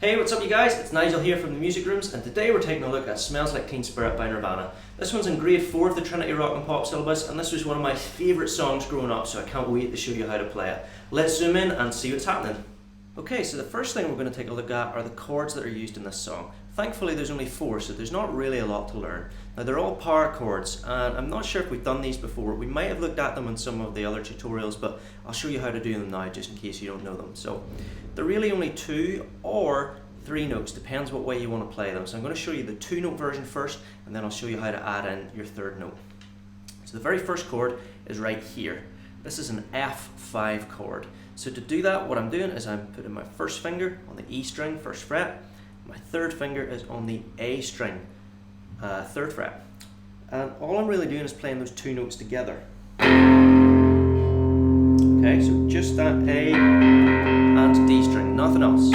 Hey, what's up you guys? It's Nigel here from the Music Rooms, and today we're taking a look at Smells Like Teen Spirit by Nirvana. This one's in grade 4 of the Trinity R&P syllabus, and this was one of my favourite songs growing up, so I can't wait to show you how to play it. Let's zoom in and see what's happening. Okay, so the first thing we're going to take a look at are the chords that are used in this song. Thankfully there's only 4, so there's not really a lot to learn. Now they're all power chords, and I'm not sure if we've done these before. We might have looked at them in some of the other tutorials, but I'll show you how to do them now just in case you don't know them. So they're really only 2 or 3 notes, depends what way you want to play them. So I'm going to show you the 2-note version first, and then I'll show you how to add in your 3rd note. So the very first chord is right here. This is an F5 chord. So to do that, what I'm doing is I'm putting my first finger on the E string, 1st fret. My 3rd finger is on the A string, 3rd fret. And all I'm really doing is playing those 2 notes together. Okay, so just that A and D string, nothing else.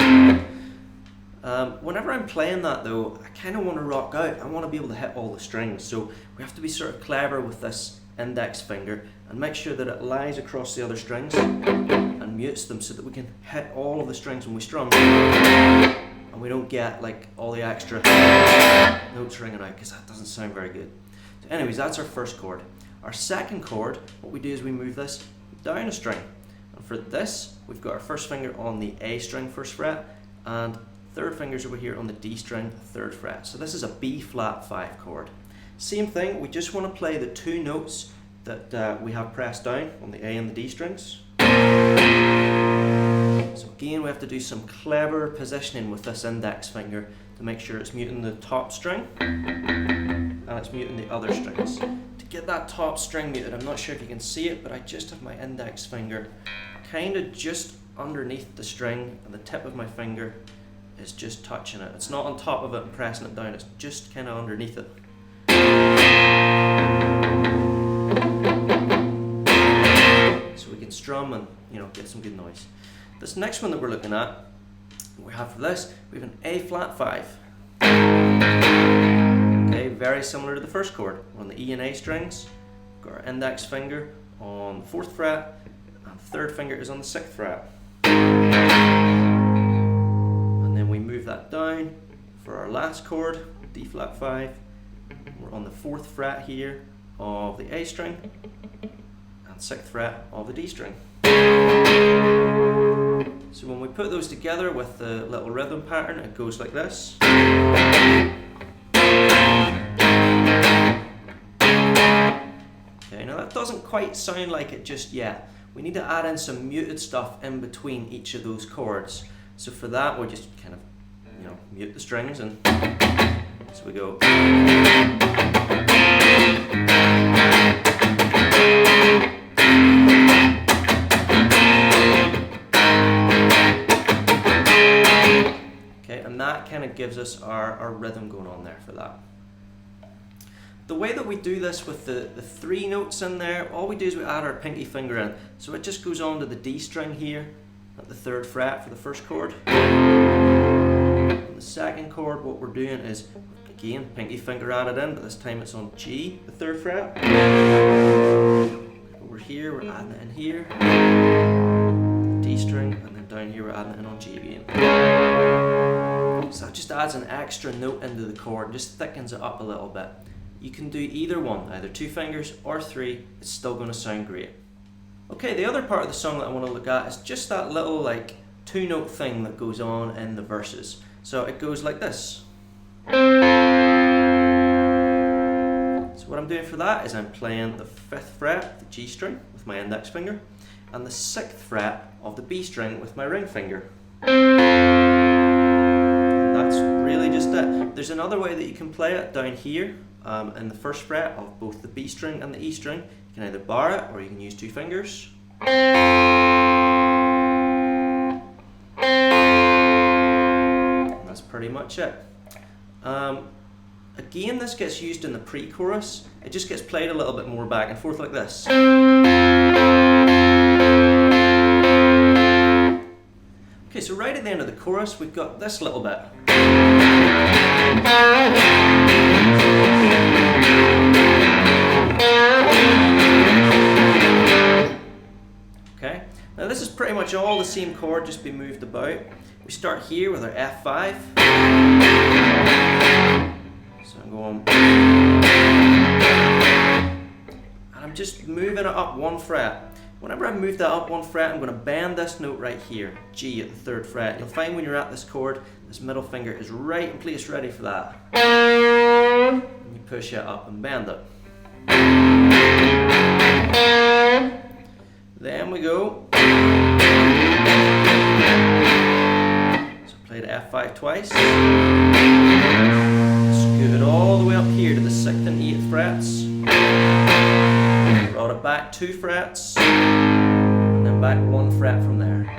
Whenever I'm playing that though, I kind of want to rock out. I want to be able to hit all the strings. So we have to be sort of clever with this index finger and make sure that it lies across the other strings and mutes them so that we can hit all of the strings when we strum. And we don't get like all the extra notes ringing out, because that doesn't sound very good. So anyways, that's our first chord. Our second chord, what we do is we move this down a string. And for this, we've got our first finger on the A string, 1st fret, and 3rd finger's over here on the D string, 3rd fret. So this is a B flat 5 chord. Same thing, we just want to play the 2 notes that we have pressed down on the A and the D strings. So again, we have to do some clever positioning with this index finger to make sure it's muting the top string and it's muting the other strings. To get that top string muted, I'm not sure if you can see it, but I just have my index finger kind of just underneath the string, and the tip of my finger is just touching it. It's not on top of it and pressing it down, it's just kind of underneath it. So we can strum and get some good noise. This next one that we're looking at, we have for this, we have an A flat 5. Okay, very similar to the first chord. We're on the E and A strings, we've got our index finger on the 4th fret, and 3rd finger is on the 6th fret. And then we move that down for our last chord, D flat 5. We're on the 4th fret here of the A string, and 6th fret of the D string. So when we put those together with the little rhythm pattern, it goes like this. Okay, now that doesn't quite sound like it just yet. We need to add in some muted stuff in between each of those chords. So for that, we'll just kind of, mute the strings, and so we go. And that kind of gives us our rhythm going on there for that. The way that we do this with the 3 notes in there, all we do is we add our pinky finger in. So it just goes on to the D string here at the 3rd fret for the first chord. On the second chord, what we're doing is, again, pinky finger added in, but this time it's on G, the 3rd fret. Over here, we're adding it in here. D string, and then down here we're adding it in on G again. So that just adds an extra note into the chord, just thickens it up a little bit. You can do either one, either 2 fingers or 3, it's still going to sound great. Okay, the other part of the song that I want to look at is just that little 2-note thing that goes on in the verses. So it goes like this. So what I'm doing for that is I'm playing the 5th fret, the G string, with my index finger, and the 6th fret of the B string with my ring finger. That's really just it. There's another way that you can play it down here in the 1st fret of both the B string and the E string. You can either bar it or you can use 2 fingers. And that's pretty much it. Again, this gets used in the pre-chorus. It just gets played a little bit more back and forth like this. Okay, so right at the end of the chorus, we've got this little bit. Okay, Now this is pretty much all the same chord, just been moved about. We start here with our F5. So I'm going, and I'm just moving it up one fret. Whenever I move that up one fret, I'm going to bend this note right here, G at the 3rd fret. You'll find when you're at this chord, this middle finger is right in place ready for that. And you push it up and bend it. Then we go. So play the F5 twice. Scoot it all the way up here to the 6th and 8th frets. Brought it back 2 frets. And then back 1 fret from there.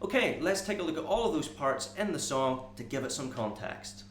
Okay, let's take a look at all of those parts in the song to give it some context.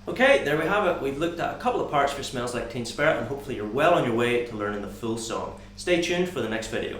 Okay, there we have it. We've looked at a couple of parts for Smells Like Teen Spirit, and hopefully you're well on your way to learning the full song. Stay tuned for the next video.